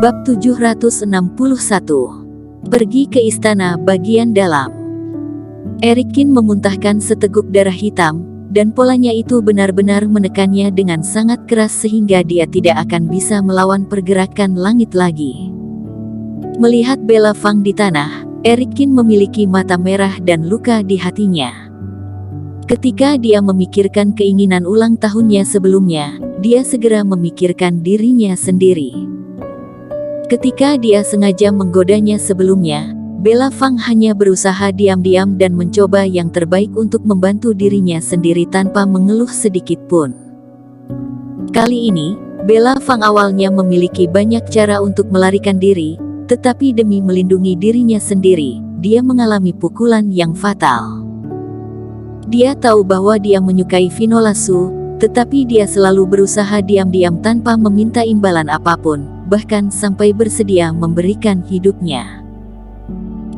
Bab 761. Pergi ke istana bagian dalam. Erikin memuntahkan seteguk darah hitam, dan polanya itu benar-benar menekannya dengan sangat keras sehingga dia tidak akan bisa melawan pergerakan langit lagi. Melihat Bella Fang di tanah, Erikin memiliki mata merah dan luka di hatinya. Ketika dia memikirkan keinginan ulang tahunnya sebelumnya, dia segera memikirkan dirinya sendiri. Ketika dia sengaja menggodanya sebelumnya, Bella Fang hanya berusaha diam-diam dan mencoba yang terbaik untuk membantu dirinya sendiri tanpa mengeluh sedikit pun. Kali ini, Bella Fang awalnya memiliki banyak cara untuk melarikan diri, tetapi demi melindungi dirinya sendiri, dia mengalami pukulan yang fatal. Dia tahu bahwa dia menyukai Vinola Su, tetapi dia selalu berusaha diam-diam tanpa meminta imbalan apapun, bahkan sampai bersedia memberikan hidupnya.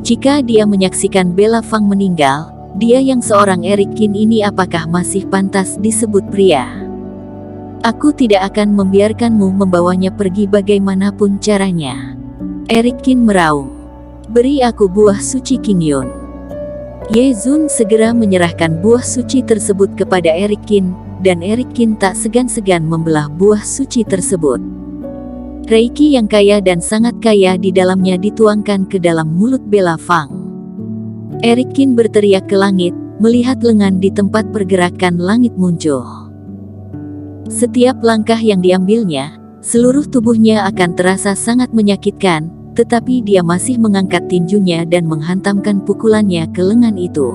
Jika dia menyaksikan Bella Fang meninggal, dia yang seorang Erikin ini apakah masih pantas disebut pria? Aku tidak akan membiarkanmu membawanya pergi bagaimanapun caranya. Erikin meraung. Beri aku buah suci King Yun. Ye Zun segera menyerahkan buah suci tersebut kepada Erikin, dan Erikin tak segan-segan membelah buah suci tersebut. Reiki yang kaya dan sangat kaya di dalamnya dituangkan ke dalam mulut Bella Fang. Erikin berteriak ke langit, melihat lengan di tempat pergerakan langit muncul. Setiap langkah yang diambilnya, seluruh tubuhnya akan terasa sangat menyakitkan, tetapi dia masih mengangkat tinjunya dan menghantamkan pukulannya ke lengan itu.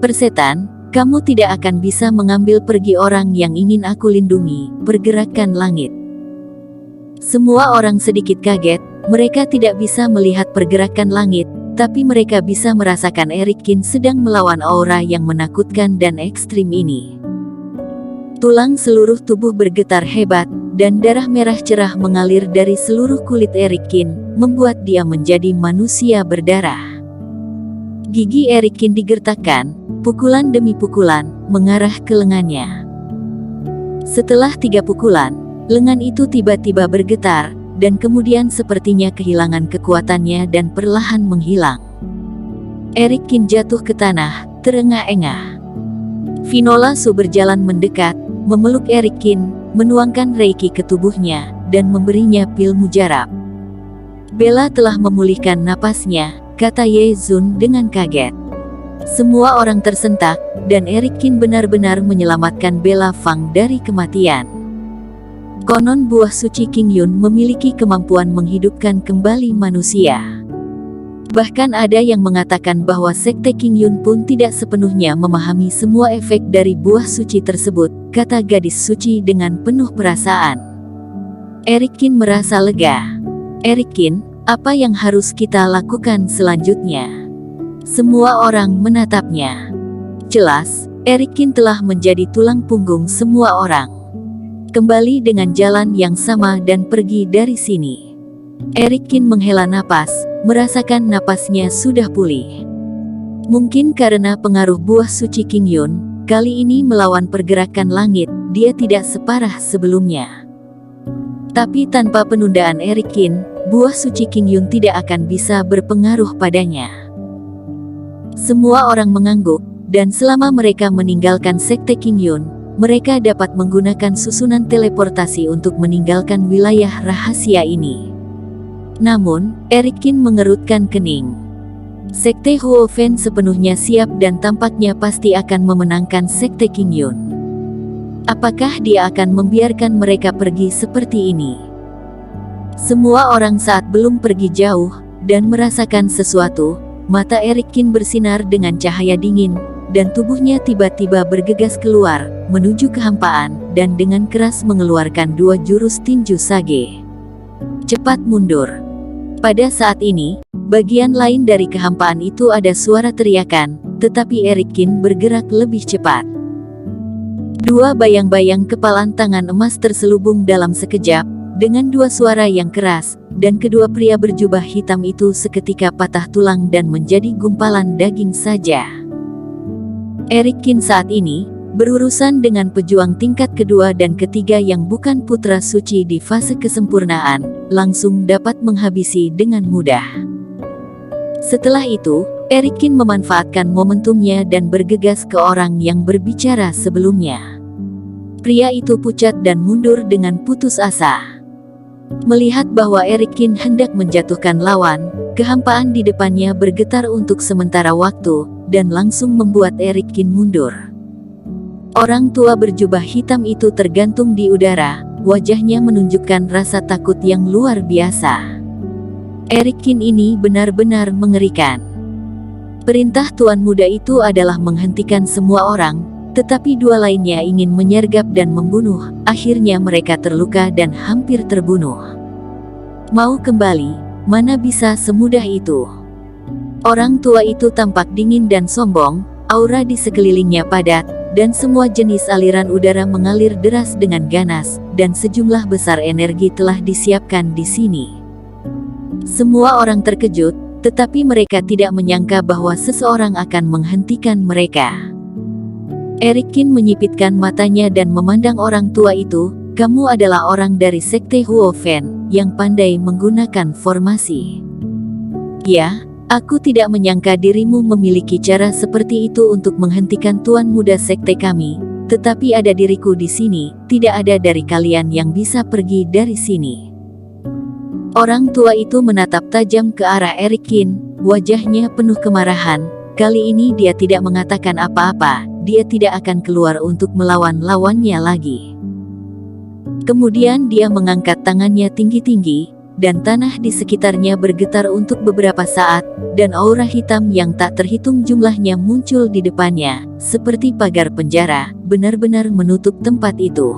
Persetan, kamu tidak akan bisa mengambil pergi orang yang ingin aku lindungi, pergerakan langit. Semua orang sedikit kaget, mereka tidak bisa melihat pergerakan langit, tapi mereka bisa merasakan Erikin sedang melawan aura yang menakutkan dan ekstrim ini. Tulang seluruh tubuh bergetar hebat, dan darah merah cerah mengalir dari seluruh kulit Erikin, membuat dia menjadi manusia berdarah. Gigi Erikin digertakkan, pukulan demi pukulan, mengarah ke lengannya. Setelah 3 pukulan, lengan itu tiba-tiba bergetar, dan kemudian sepertinya kehilangan kekuatannya dan perlahan menghilang. Erikin jatuh ke tanah, terengah-engah. Vinola Su berjalan mendekat, memeluk Erikin, menuangkan Reiki ke tubuhnya, dan memberinya pil mujarab. Bella telah memulihkan napasnya, kata Ye Zun dengan kaget. Semua orang tersentak, dan Erikin benar-benar menyelamatkan Bella Fang dari kematian. Konon buah suci King Yun memiliki kemampuan menghidupkan kembali manusia. Bahkan ada yang mengatakan bahwa sekte King Yun pun tidak sepenuhnya memahami semua efek dari buah suci tersebut, kata gadis suci dengan penuh perasaan. Erikin merasa lega. Erikin, apa yang harus kita lakukan selanjutnya? Semua orang menatapnya. Jelas, Erikin telah menjadi tulang punggung semua orang. Kembali dengan jalan yang sama dan pergi dari sini. Erikin menghela napas, merasakan napasnya sudah pulih. Mungkin karena pengaruh buah suci King Yun, kali ini melawan pergerakan langit, dia tidak separah sebelumnya. Tapi tanpa penundaan Erikin, buah suci King Yun tidak akan bisa berpengaruh padanya. Semua orang mengangguk, dan selama mereka meninggalkan sekte King Yun, mereka dapat menggunakan susunan teleportasi untuk meninggalkan wilayah rahasia ini. Namun, Erikin mengerutkan kening. Sekte Huo Fen sepenuhnya siap dan tampaknya pasti akan memenangkan sekte King Yun. Apakah dia akan membiarkan mereka pergi seperti ini? Semua orang saat belum pergi jauh, dan merasakan sesuatu, mata Erikin bersinar dengan cahaya dingin, dan tubuhnya tiba-tiba bergegas keluar, menuju kehampaan, dan dengan keras mengeluarkan 2 jurus tinju sage. Cepat mundur. Pada saat ini, bagian lain dari kehampaan itu ada suara teriakan, tetapi Erikin bergerak lebih cepat. 2 bayang-bayang kepalan tangan emas terselubung dalam sekejap, dengan 2 suara yang keras, dan kedua pria berjubah hitam itu seketika patah tulang dan menjadi gumpalan daging saja. Erikin saat ini berurusan dengan pejuang tingkat kedua dan ketiga yang bukan putra suci di fase kesempurnaan, langsung dapat menghabisi dengan mudah. Setelah itu, Erikin memanfaatkan momentumnya dan bergegas ke orang yang berbicara sebelumnya. Pria itu pucat dan mundur dengan putus asa. Melihat bahwa Erikin hendak menjatuhkan lawan, kehampaan di depannya bergetar untuk sementara waktu, dan langsung membuat Erikin mundur. Orang tua berjubah hitam itu tergantung di udara, wajahnya menunjukkan rasa takut yang luar biasa. Erikin ini benar-benar mengerikan. Perintah tuan muda itu adalah menghentikan semua orang, tetapi dua lainnya ingin menyergap dan membunuh, akhirnya mereka terluka dan hampir terbunuh. Mau kembali, mana bisa semudah itu. Orang tua itu tampak dingin dan sombong, aura di sekelilingnya padat, dan semua jenis aliran udara mengalir deras dengan ganas, dan sejumlah besar energi telah disiapkan di sini. Semua orang terkejut, tetapi mereka tidak menyangka bahwa seseorang akan menghentikan mereka. Erikin menyipitkan matanya dan memandang orang tua itu, "Kamu adalah orang dari Sekte Huofen, yang pandai menggunakan formasi." "Ya, aku tidak menyangka dirimu memiliki cara seperti itu untuk menghentikan tuan muda sekte kami, tetapi ada diriku di sini, tidak ada dari kalian yang bisa pergi dari sini." Orang tua itu menatap tajam ke arah Erikin, wajahnya penuh kemarahan. Kali ini dia tidak mengatakan apa-apa, dia tidak akan keluar untuk melawan lawannya lagi. Kemudian dia mengangkat tangannya tinggi-tinggi, dan tanah di sekitarnya bergetar untuk beberapa saat, dan aura hitam yang tak terhitung jumlahnya muncul di depannya, seperti pagar penjara, benar-benar menutup tempat itu.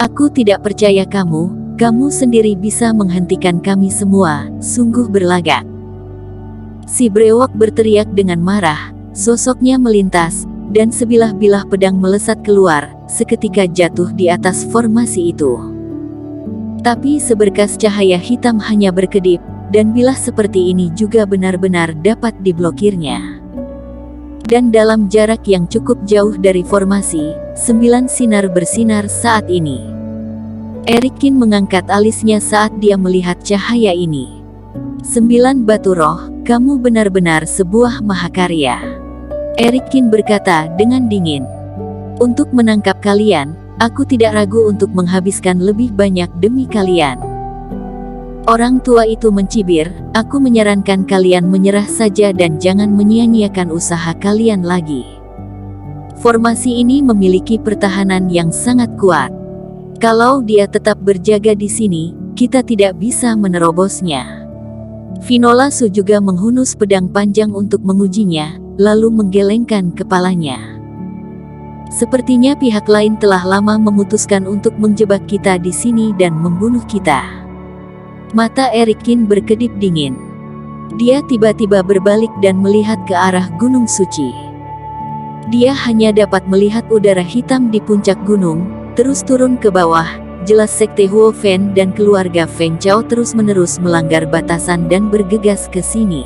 "Aku tidak percaya kamu sendiri bisa menghentikan kami semua, sungguh berlagak." Si brewok berteriak dengan marah, sosoknya melintas, dan sebilah-bilah pedang melesat keluar, seketika jatuh di atas formasi itu. Tapi seberkas cahaya hitam hanya berkedip, dan bilah seperti ini juga benar-benar dapat diblokirnya. Dan dalam jarak yang cukup jauh dari formasi, 9 sinar bersinar saat ini. Erikin mengangkat alisnya saat dia melihat cahaya ini. 9 batu roh, kamu benar-benar sebuah mahakarya. Erikin berkata dengan dingin. Untuk menangkap kalian, aku tidak ragu untuk menghabiskan lebih banyak demi kalian. Orang tua itu mencibir, aku menyarankan kalian menyerah saja dan jangan menyia-nyiakan usaha kalian lagi. Formasi ini memiliki pertahanan yang sangat kuat. Kalau dia tetap berjaga di sini, kita tidak bisa menerobosnya. Vinola Su juga menghunus pedang panjang untuk mengujinya, lalu menggelengkan kepalanya. Sepertinya pihak lain telah lama memutuskan untuk menjebak kita di sini dan membunuh kita. Mata Erikin berkedip dingin. Dia tiba-tiba berbalik dan melihat ke arah Gunung Suci. Dia hanya dapat melihat udara hitam di puncak gunung, terus turun ke bawah. Jelas Sekte Huofen dan keluarga Feng Chao terus-menerus melanggar batasan dan bergegas ke sini.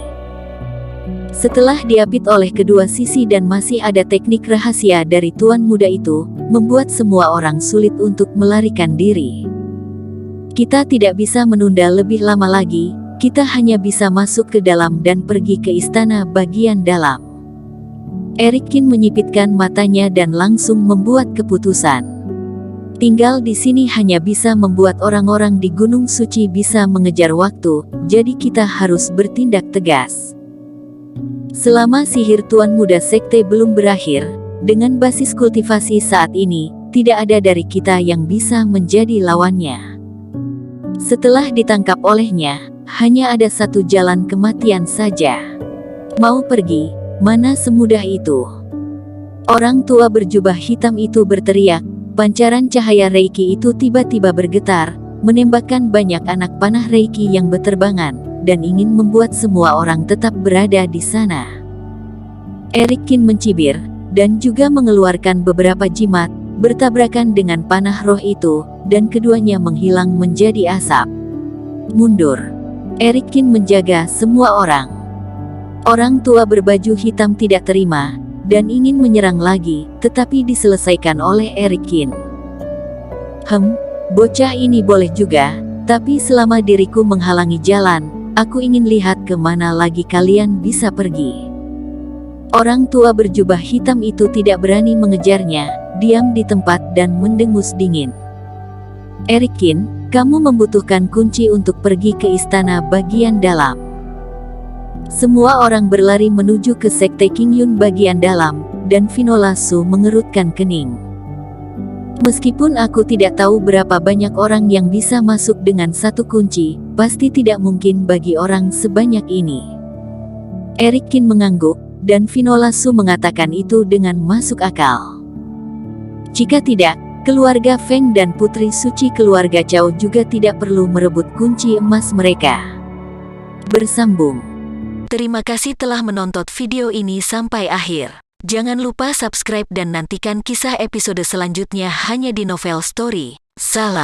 Setelah diapit oleh kedua sisi dan masih ada teknik rahasia dari tuan muda itu, membuat semua orang sulit untuk melarikan diri. Kita tidak bisa menunda lebih lama lagi, kita hanya bisa masuk ke dalam dan pergi ke istana bagian dalam. Erikin menyipitkan matanya dan langsung membuat keputusan. Tinggal di sini hanya bisa membuat orang-orang di Gunung Suci bisa mengejar waktu, jadi kita harus bertindak tegas. Selama sihir tuan muda sekte belum berakhir, dengan basis kultivasi saat ini, tidak ada dari kita yang bisa menjadi lawannya. Setelah ditangkap olehnya, hanya ada satu jalan kematian saja. Mau pergi, mana semudah itu. Orang tua berjubah hitam itu berteriak. Pancaran cahaya Reiki itu tiba-tiba bergetar, menembakkan banyak anak panah Reiki yang berterbangan, dan ingin membuat semua orang tetap berada di sana. Erikin mencibir, dan juga mengeluarkan beberapa jimat, bertabrakan dengan panah roh itu, dan keduanya menghilang menjadi asap. Mundur. Erikin menjaga semua orang. Orang tua berbaju hitam tidak terima, dan ingin menyerang lagi, tetapi diselesaikan oleh Erikin. Bocah ini boleh juga, tapi selama diriku menghalangi jalan, aku ingin lihat kemana lagi kalian bisa pergi. Orang tua berjubah hitam itu tidak berani mengejarnya, diam di tempat dan mendengus dingin. Erikin, kamu membutuhkan kunci untuk pergi ke istana bagian dalam. Semua orang berlari menuju ke sekte Qingyun bagian dalam, dan Vinola Su mengerutkan kening. Meskipun aku tidak tahu berapa banyak orang yang bisa masuk dengan satu kunci, pasti tidak mungkin bagi orang sebanyak ini. Erikin mengangguk, dan Vinola Su mengatakan itu dengan masuk akal. Jika tidak, keluarga Feng dan putri suci keluarga Cao juga tidak perlu merebut kunci emas mereka. Bersambung. Terima kasih telah menonton video ini sampai akhir. Jangan lupa subscribe dan nantikan kisah episode selanjutnya hanya di Novel Story. Salam.